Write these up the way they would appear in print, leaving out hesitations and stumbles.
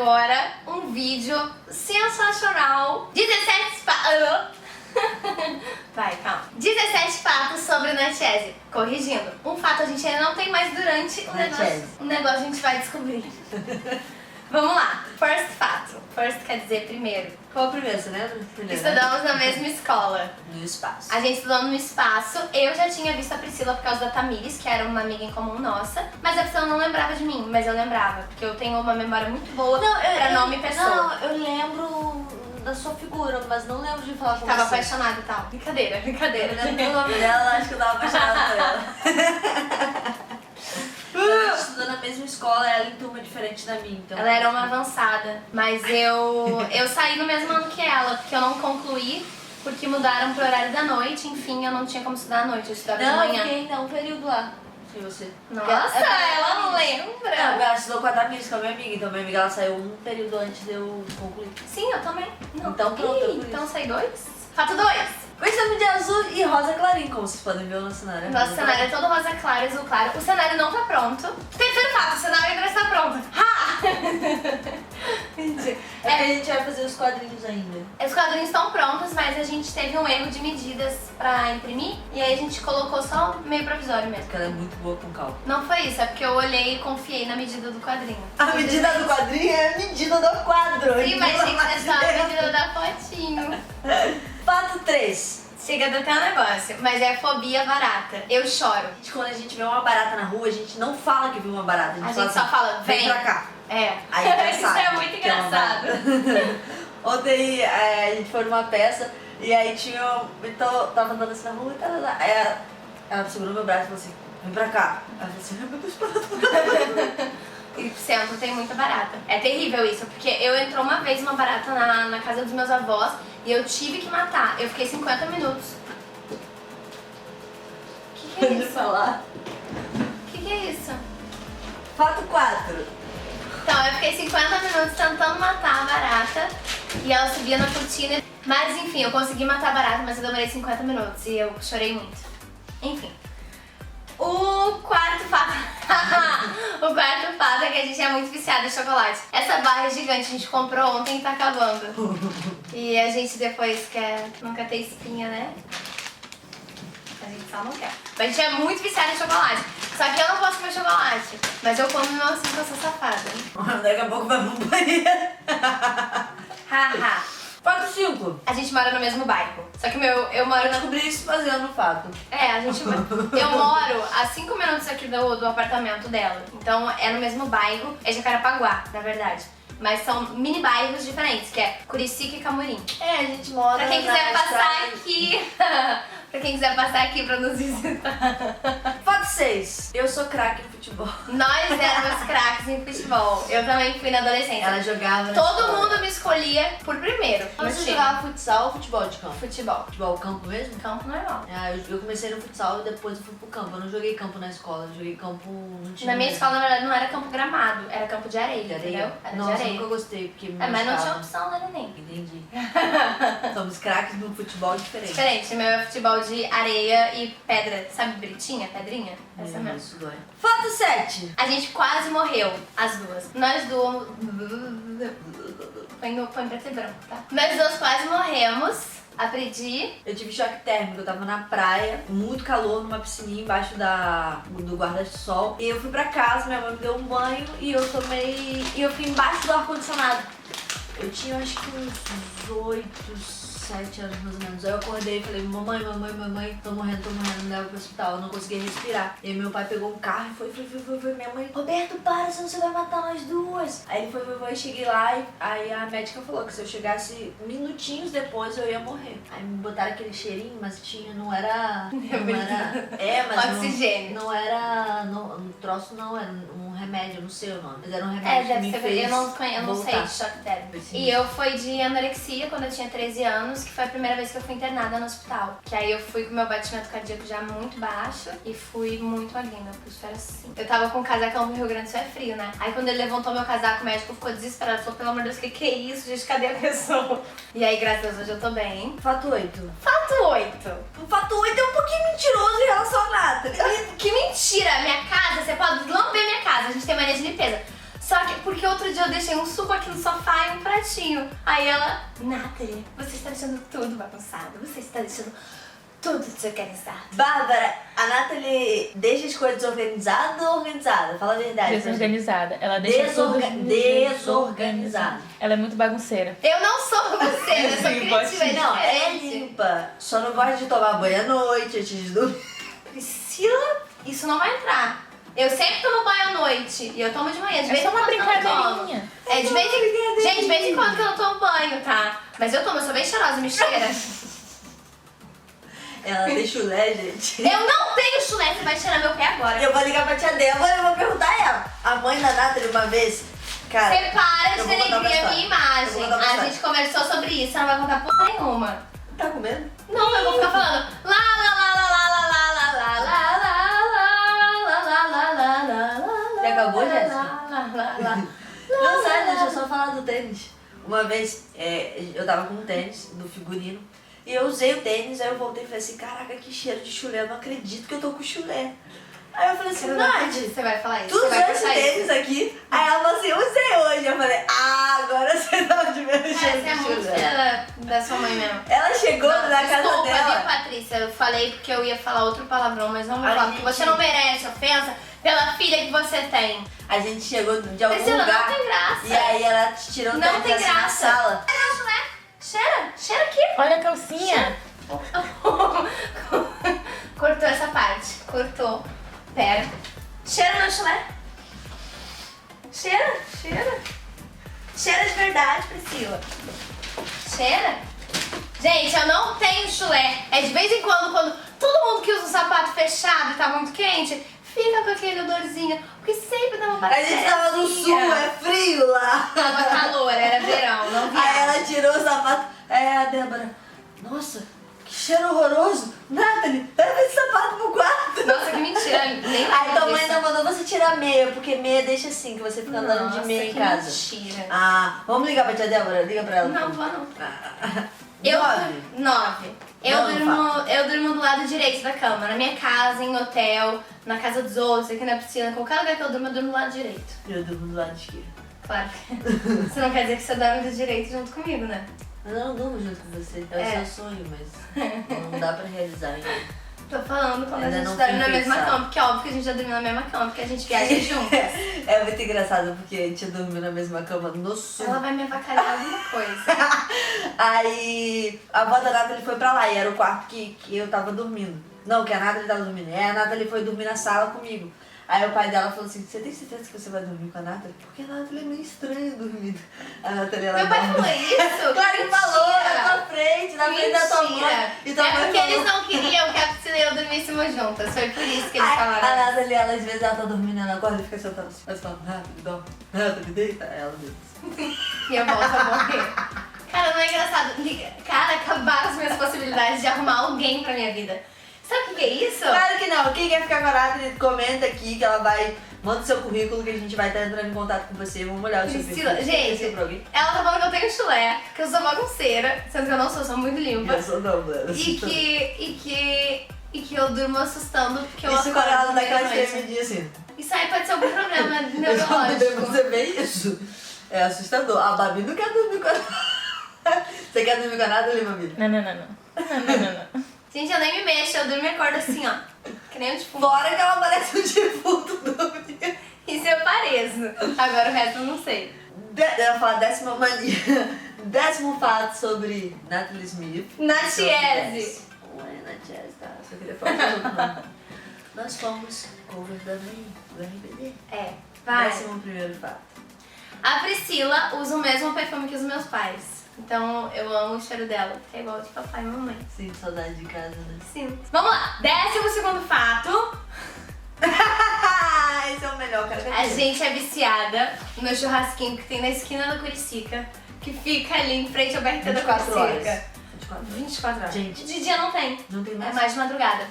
agora um vídeo sensacional. 17 fatos. Vai, calma. 17 fatos sobre o Natchez. Corrigindo, um fato a gente ainda não tem, mas durante o negócio a gente vai descobrir. Vamos lá. First fato. First quer dizer primeiro. Qual o primeiro, você lembra? Estudamos na mesma escola. No espaço. A gente estudou no espaço. Eu já tinha visto a Priscila por causa da Tamires, que era uma amiga em comum nossa. Mas a Priscila não lembrava de mim, mas eu lembrava. Porque eu tenho uma memória muito boa pra nome e pessoa. Não, eu lembro da sua figura, mas não lembro de falar com Tava você. apaixonada e tal. Brincadeira, brincadeira. Eu lembro do nome dela, acho que eu tava apaixonada por ela. A gente estudou na mesma escola, ela em turma diferente da minha, então... Ela era uma avançada, mas eu saí no mesmo ano que ela, porque eu não concluí, porque mudaram pro horário da noite, enfim, eu não tinha como estudar à noite, eu estudava de manhã. Não, eu fiquei ainda um período lá. E você? Nossa, ela não Não, lembra. ela estudou com a Tamires, que é a minha amiga, então minha amiga ela saiu um período antes de eu concluir. Sim, eu também. Não. Então pronto, é por então isso. sai 2. Fato 2. Gostamos de azul e rosa clarinho, como vocês podem ver no cenário. Nosso cenário é todo rosa claro, azul claro. O cenário não tá pronto. Terceiro fato, o cenário ainda está pronto. Ha! É que a gente vai fazer os quadrinhos ainda. Os quadrinhos estão prontos, mas a gente teve um erro de medidas pra imprimir. E aí a gente colocou só meio provisório mesmo. Porque ela é muito boa com cálculo. Não foi isso, é porque eu olhei e confiei na medida do quadrinho. A medida do quadrinho é a medida do quadro. Sim, mas tem que ser só a medida da fotinho. Fato 3. Chega do teu negócio, mas é fobia barata. Eu choro. Quando a gente vê uma barata na rua, a gente não fala que viu uma barata. A gente só fala, vem pra cá. É. Aí é Isso é muito que é uma engraçado. barata. Ontem a gente foi numa peça e aí tinha. Então, tava andando assim na rua e tal. Aí ela segurou meu braço e falou assim: vem pra cá. Ela falou assim: meu Deus, para. E centro tem muita barata. É terrível isso, porque eu entrou uma vez uma barata na casa dos meus avós e eu tive que matar. Eu fiquei 50 minutos. Que é Pode isso? falar. Que é isso? Fato 4. Então, eu fiquei 50 minutos tentando matar a barata e ela subia na cortina. Mas enfim, eu consegui matar a barata, mas eu demorei 50 minutos e eu chorei muito. Enfim. O quarto fato. O quarto fato é que a gente é muito viciada em chocolate. Essa barra é gigante, a gente comprou ontem e tá acabando. E a gente depois não quer ter espinha, né? A gente só não quer. Mas a gente é muito viciada em chocolate. Só que eu não posso comer chocolate. Mas eu como meu assim que eu sou safada. Daqui a pouco vai pro banheiro. Haha. Fato 5. A gente mora no mesmo bairro. Só que eu moro Eu na... descobri isso fazendo o fato. Eu moro a 5 minutos aqui do apartamento dela. Então é no mesmo bairro, é Jacarapaguá, na verdade. Mas são mini bairros diferentes, que é Curicica e Camorim. É, a gente mora Pra quem na quiser passar estrada. aqui, pra quem quiser passar aqui pra nos visitar. Fato 6. Eu sou craque em futebol. Nós éramos craques em futebol. Eu também fui na adolescência. Ela jogava na Todo escola. mundo me escolhia por primeiro. no Você time. jogava futsal ou futebol de campo? Futebol. Futebol campo mesmo? Campo normal. Eu comecei no futsal e depois eu fui pro campo. Eu não joguei campo na escola, eu joguei campo no time. Na minha mesmo. escola, na verdade, não era campo gramado, era campo de areia, De entendeu? areia? Era Nossa, de areia. nunca gostei, porque me É, mas não tinha machucava. opção, né, neném? Entendi. Somos craques no futebol diferente. Diferente, meu é futebol de areia e pedra. Sabe britinha, pedrinha? Essa mesmo. Isso dói. Fato 7. A gente quase morreu, as duas. Nós duas... Põe preto e branco, tá? Nós duas quase morremos. Aprendi. Eu tive choque térmico, eu tava na praia, muito calor, numa piscininha embaixo do guarda-sol. E eu fui pra casa, minha mãe me deu um banho e eu tomei. E eu fiquei embaixo do ar-condicionado. Eu tinha acho que uns 8, 7 anos mais ou menos. Aí eu acordei e falei, mamãe, tô morrendo, me leva pro hospital. Eu não conseguia respirar. E aí meu pai pegou um carro e foi. Minha mãe, Roberto, para, senão você vai matar nós duas. Aí ele foi, e cheguei lá e aí a médica falou que se eu chegasse minutinhos depois eu ia morrer. Aí me botaram aquele cheirinho, mas não era. Mas Oxigênio. não era. Um troço não, era um remédio, eu não sei o nome. Mas era um remédio que Deve me ser. fez Eu não sei voltar. de choque térmico. Sim. E eu fui de anorexia quando eu tinha 13 anos, que foi a primeira vez que eu fui internada no hospital. Que aí eu fui com meu batimento cardíaco já muito baixo e fui muito magrinha, por isso era assim. Eu tava com um casacão pro Rio Grande do Sul, é frio, né? Aí quando ele levantou meu casaco, o médico ficou desesperado, falou, pelo amor de Deus, que é isso, gente, cadê a pessoa? E aí, graças a Deus, hoje eu tô bem. Fato 8. Fato 8. O fato 8 é um pouquinho mentiroso em relação a nada. Que mentira! Minha casa, você pode lamber minha casa, a gente tem mania de limpeza. Só que porque outro dia eu deixei um suco aqui no sofá e um pratinho. Aí ela, Nathalie, você está deixando tudo bagunçado, você está deixando tudo desorganizado. Bárbara, a Nathalie deixa as coisas desorganizadas ou organizada? Fala a verdade. Desorganizada. Ela deixa tudo Desorganizada. Ela é muito bagunceira. Eu não sou bagunceira, eu sou criativa. Não, é limpa. Só não gosta de tomar banho à noite antes de dormir. Priscila, isso não vai entrar. Eu sempre tomo banho à noite e eu tomo de manhã. De vez É só em uma quando eu não tomo. brincadeirinha. É, de vez em... Gente, de vez em quando que eu não tomo banho, tá? Mas eu tomo, eu sou bem cheirosa, me cheira. Ela tem chulé, gente. Eu não tenho chulé, você vai cheirar meu pé agora. Eu vou ligar pra tia Débora e eu vou perguntar a ela. A mãe da Nathalie uma vez... Cara, Você para de eu vou contar uma denegrir a minha história. Eu imagem. vou contar uma A história. gente conversou sobre isso, você não vai contar porra nenhuma. Tá com medo? Não, eu vou ficar falando lá, lá, lá, lá, lá, lá, lá, lá, lá, lá, lá, lá, lá, lá. Já acabou, Jéssica? Lá, lá, lá. Não, sério, deixa eu só falar do tênis. Uma vez, eu tava com um tênis do figurino e eu usei o tênis, aí eu voltei e falei assim, caraca, que cheiro de chulé, eu não acredito que eu tô com chulé. Aí eu falei assim, Nath, Você vai falar isso, tu você usou vai esse postar isso. tênis aqui? Aí ela falou assim, eu usei hoje. Eu falei, agora você tá de ver o cheiro Essa é de muito chulé. filha da sua mãe mesmo. Ela chegou Não, na casa desculpa, dela. viu, Patrícia? Eu falei porque eu ia falar outro palavrão, mas não vou A falar, gente- porque você não merece ofensa pela filha que você tem. A gente chegou de algum Priscila, lugar. não tem graça. E aí ela te tirou o Não tênis tem assim na graça. sala. Cheira, cheira aqui. Olha a calcinha. Cortou essa parte, cortou. Pera. Cheira meu chulé. Cheira, cheira. Cheira de verdade, Priscila. Cheira. Gente, eu não tenho chulé. É de vez em quando todo mundo que usa um sapato fechado e tá muito quente, fica com aquele odorzinho. Porque sempre dá uma A gente tava no sul, é frio lá. Tava calor, era verão, não vi. Aí ela tirou o sapato. Aí a Débora, nossa, que cheiro horroroso. Nathalie, leva esse sapato pro quarto. Nossa, que mentira. Nem Aí tua mãe disso. não mandou você tirar a meia, porque meia deixa assim, que você fica andando de Nossa, meia em que casa. mentira. Ah, vamos ligar pra tia Débora? Liga pra ela. Não, vou não. Eu... Nove. Eu durmo do lado direito da cama, na minha casa, em hotel, na casa dos outros, aqui na piscina, qualquer lugar que eu durmo do lado direito. Eu durmo do lado esquerdo. Claro. Isso não quer dizer que você dorme do direito junto comigo, né? Eu não durmo junto com você, é o É. seu sonho, mas não dá pra realizar ainda. Tô falando quando Ainda a gente não dorme fui na mesma pensar. cama, porque é óbvio que a gente já dormiu na mesma cama, porque a gente viaja juntas. É muito engraçado porque a gente dormiu na mesma cama no sul. Ela vai me avacalhar alguma coisa. Aí a avó da Nathalie foi pra lá e era o quarto que eu tava dormindo. Não, que a Nathalie tava dormindo. Aí a Nathalie foi dormir na sala comigo. Aí o pai dela falou assim, você tem certeza que você vai dormir com a Nathalie? Porque a Nathalie é meio estranha dormindo. A Nathalie, ela Meu pai dorme. falou isso? Claro que falou, na tua frente, na frente da tua mãe. Mentira. E tua É mãe porque falou. eles não queriam que a Priscila e eu dormíssemos juntas. Foi por isso que eles A falaram. Nathalie, ela, às vezes ela tá dormindo, ela acorda e fica sentada assim. Aí você fala, Nathalie, dorme. Nathalie, deita. Aí ela deita. E eu volto a morrer. Cara, não é engraçado. Cara, acabaram as minhas possibilidades de arrumar alguém pra minha vida. Sabe o que é isso? Claro que não. Quem quer ficar com a Nathalie, comenta aqui que ela vai... Manda o seu currículo que a gente vai estar entrando em contato com você. Vamos olhar o seu Priscila, currículo. gente, Você pra alguém? ela tá falando que eu tenho chulé, que eu sou bagunceira, sendo que eu não sou muito limpa. Eu sou não, mano. E que eu durmo assustando porque eu Isso quando acordo ela no dá meio da aquela noite. tremidinha assim. Isso aí pode ser algum problema Eu já neurológico. você vê isso? É assustador. A Babi não quer dormir com a... Você quer dormir com a Nathalie, Babi? Não, não, não, não. Não, não, não. Gente, eu nem me mexo, eu durmo e acordo assim, ó. Que nem um defunto. Fora que ela parece um defunto dormir. Isso eu pareço. Agora o resto eu não sei. Eu ia falar 10ª mania. 10º fato sobre Nathalie Smith. Natiese. Não é Natiese, tá? Só queria falar o outro nome. Nós fomos cover do RBD. É, vai. 11º fato. A Priscila usa o mesmo perfume que os meus pais. Então eu amo o cheiro dela, que é igual de papai e mamãe. Sinto saudade de casa, né? Sim. Vamos lá. 12º fato. Esse é o melhor, cara. A gente é viciada no churrasquinho que tem na esquina da Curicica, que fica ali em frente ao BRT da 24 horas. Curicica. 24 horas. 24 horas. Gente. De dia não tem. Não tem É mais. mais de madrugada.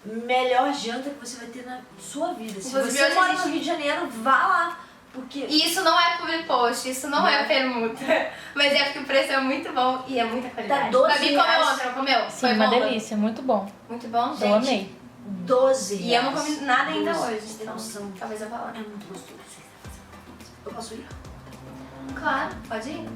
Melhor janta que você vai ter na sua vida. Se Inclusive, você hoje mora a gente- no Rio de Janeiro, vá lá. Porque E isso não é public post, isso não é permuta. Mas é porque o preço é muito bom e é muita qualidade. Tá 12 Babi comeu reais. ontem, não comeu? Sim, Foi uma bom, Babi? delícia, muito bom. Muito bom, gente. Eu amei. 12 E eu não reais. comi nada ainda 12. hoje, Você tem então noção? talvez eu vá lá. É muito gostoso. Eu posso ir? Claro, pode ir.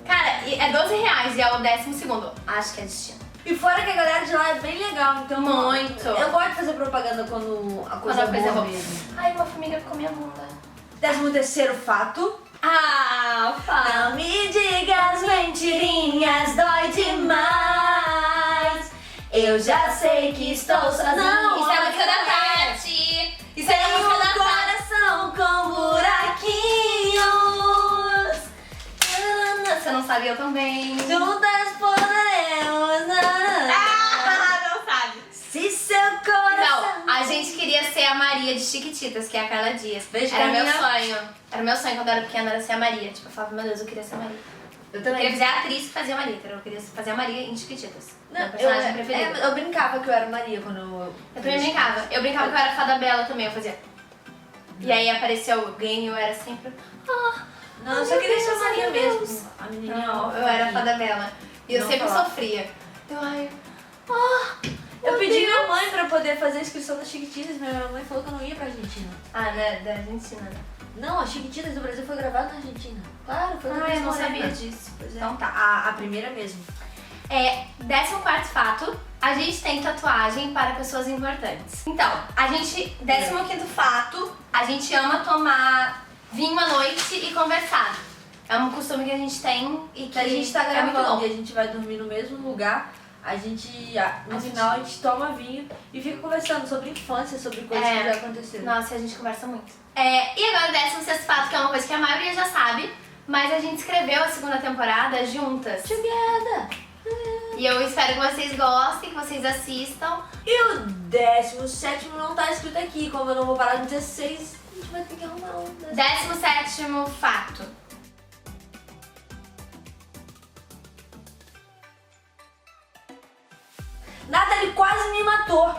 Cara, e é R$12 e é o 12º. Acho que é destino. E fora que a galera de lá é bem legal, então... Muito. Eu gosto de fazer propaganda quando a coisa é boa mesmo. Ai, uma formiga ficou minha bunda. 13º fato. Ah, fala. Não me digas mentirinhas, dói demais. Eu já sei que estou sozinha. Não, isso é a música da Tati. Tati. Isso é a música da Tati. Coração com buraquinhos. Você não sabe, eu também. Juntas poderemos. Não sabe. Se seu coração... Não, a gente queria ser a Maria de Chiquititas, que é a Carla Dias. Beijo, Era meu Carlinha. sonho. Era meu sonho quando eu era pequena, era ser a Maria. Tipo, eu falava, meu Deus, eu queria ser a Maria. Eu Eu também. queria fazer a atriz que fazia a Maria, entendeu? Eu queria fazer a Maria em Chiquititas. Não, Meu personagem eu preferido. eu brincava que eu era Maria quando Eu também brincava. Eu brincava que eu era Fada Bela também, eu fazia. E aí apareceu alguém e eu era sempre. Não, eu só queria ser a Maria meu Deus. mesmo. A menininha Não, eu era a Fada Bela. E eu Não sempre falava. sofria. Eu Meu pedi Deus. minha mãe pra poder fazer a inscrição das Chiquititas, mas minha mãe falou que eu não ia pra Argentina. Ah, né? Da Argentina, né? Não, a Chiquititas do Brasil foi gravada na Argentina. Claro, foi Ah, quando eu eles não moraram sabia lá. disso. Pois é. Então tá. A primeira mesmo. 14º fato, a gente tem tatuagem para pessoas importantes. Então, a gente, 15º fato, a gente ama tomar vinho à noite e conversar. É um costume que a gente tem e que Que a gente tá é muito gravando bom. e a gente vai dormir no mesmo lugar. No final a gente toma vinho e fica conversando sobre infância, sobre coisas que já aconteceram. Nossa, a gente conversa muito. E agora o 16º fato, que é uma coisa que a maioria já sabe, mas a gente escreveu a segunda temporada juntas. Together! E eu espero que vocês gostem, que vocês assistam. E o 17º não tá escrito aqui, como eu não vou parar no 16, a gente vai ter que arrumar um. 17º fato. Nathalie quase me matou.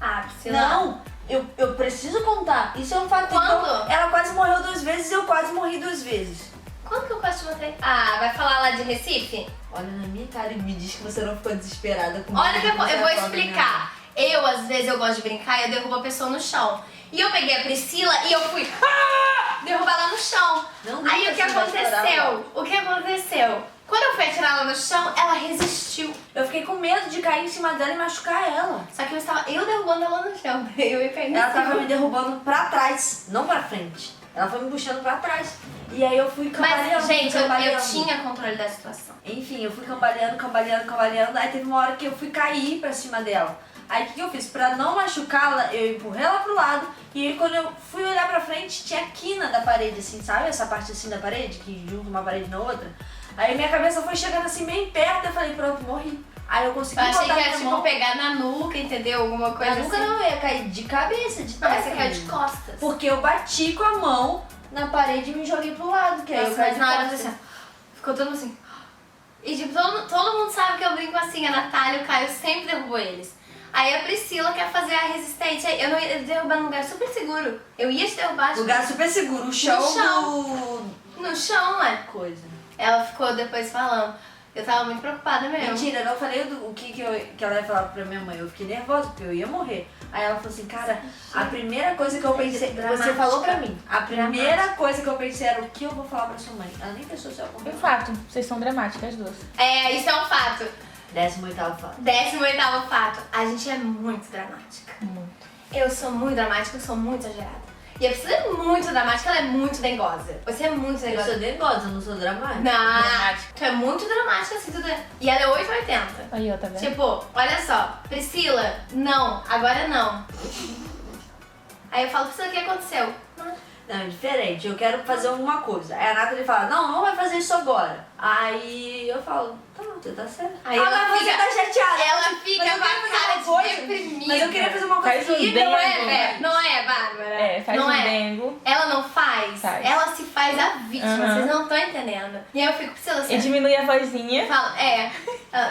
Ah, Priscila. Não, eu preciso contar. Isso é um fato. Quando? Então, ela quase morreu 2 vezes e eu quase morri 2 vezes. Quando que eu quase te matei? Ah, vai falar lá de Recife? Olha na minha cara e me diz que você não ficou desesperada com Olha que eu vou né? explicar. Eu, às vezes, eu gosto de brincar e eu derrubo a pessoa no chão. E eu peguei a Priscila e eu fui derrubar ela no chão. Não Aí brinca o que assim, vai estourar aconteceu? O que aconteceu? Quando eu fui atirar ela no chão, ela resistiu. Eu fiquei com medo de cair em cima dela e machucar ela. Só que eu estava derrubando ela no chão. Eu ia cair Ela tava me derrubando pra trás, não pra frente. Ela foi me puxando pra trás. E aí eu fui cambaleando. Mas, gente, eu cambaleando. tinha controle da situação. Enfim, eu fui cambaleando. Aí teve uma hora que eu fui cair pra cima dela. Aí o que eu fiz? Pra não machucá-la, eu empurrei ela pro lado. E aí quando eu fui olhar pra frente, tinha a quina da parede, assim, sabe? Essa parte assim da parede, que junta uma parede na outra. Aí minha cabeça foi chegando assim bem perto, eu falei, pronto, morri. Aí eu consegui Eu achei botar que ia, minha tipo, mão. pegar na nuca, entendeu? Alguma coisa Eu nunca assim. não ia cair de cabeça, de Não, testa. mas você caiu de mesmo. costas. Porque eu bati com a mão na parede e me joguei pro lado, que aí eu Nossa, caí mas de na hora costas. assim, ficou todo mundo assim. E tipo, todo mundo sabe que eu brinco assim, a Natália e o Caio sempre derrubou eles. Aí a Priscila quer fazer a resistência. Eu não ia derrubar num lugar super seguro. Eu ia te derrubar tipo, Lugar super seguro, o chão, chão. no chão, ué. do... Coisa. Ela ficou depois falando. Eu tava muito preocupada mesmo. Mentira, eu não falei o que ela ia falar pra minha mãe. Eu fiquei nervosa porque eu ia morrer. Aí ela falou assim, cara, a primeira coisa que eu pensei... Você Dramática. falou pra mim. A primeira Dramática. coisa que eu pensei era o que eu vou falar pra sua mãe. Ela nem pensou se eu Um fato, vocês são dramáticas as duas. Isso é um fato. 18º fato. 18º fato. A gente é muito dramática. Muito. Eu sou muito dramática, eu sou muito exagerada. E a Priscila é muito dramática, ela é muito dengosa. Você é muito Eu dengosa. sou dengosa, eu não sou dramática. Não, Dramática. tu é muito dramática assim, tudo. E ela é 8,80. Aí, ó, tá vendo? Tipo, olha só, Priscila, não, agora não. Aí eu falo, Priscila, o que aconteceu? Não, é diferente. Eu quero fazer alguma coisa. Aí a Nathalie fala, não vai fazer isso agora. Aí eu falo, tá, você tá certo. Aí mas ela você fica- tá chateada. Ela Mas fica eu com queria a fazer cara uma de coisa, deprimida. Mas eu queria fazer uma coisa Faz um que bem Não é, dengo. Bé? Não é, Bárbara? Faz não um é. dengo. Ela não faz. Faz. Ela se faz a vítima, Aham. vocês não estão entendendo. E aí eu fico, Priscila, E você diminui a vozinha. fala,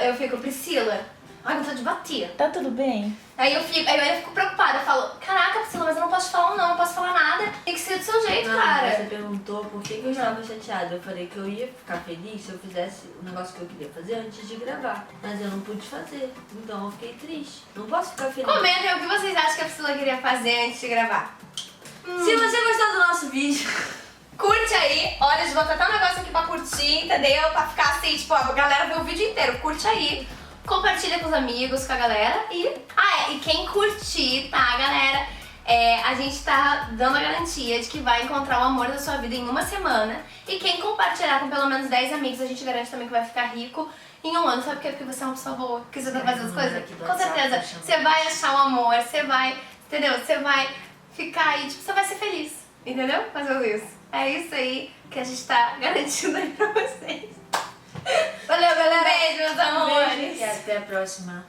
eu fico, Priscila, ai, vontade de bater. Tá tudo bem? Aí eu fico preocupada, eu falo, caraca, Priscila, mas eu não posso te falar não posso falar nada. Tem que ser do seu jeito, Não, cara. você perguntou por que eu estava chateada. Eu falei que eu ia ficar feliz se eu fizesse o negócio que eu queria fazer antes de gravar. Mas eu não pude fazer. Então eu fiquei triste. Não posso ficar feliz. Comentem o que vocês acham que a Priscila queria fazer antes de gravar. Se você gostou do nosso vídeo, Curte aí, olha, a gente botar até um negócio aqui pra curtir, entendeu? Pra ficar assim, tipo, a galera vê o vídeo inteiro, curte aí. Compartilha com os amigos, com a galera e... e quem curtir, tá, galera? A gente tá dando a garantia de que vai encontrar o amor da sua vida em uma semana. E quem compartilhar com pelo menos 10 amigos, a gente garante também que vai ficar rico em um ano. Sabe por quê? Porque você é uma pessoa boa, porque você tá fazendo as coisas. Com certeza, você vai achar o amor, você vai, entendeu? Você vai ficar aí, tipo, você vai ser feliz, entendeu? Fazendo isso. É isso aí que a gente tá garantindo aí pra vocês. Valeu, galera! Beijo, meus amores! e até a próxima.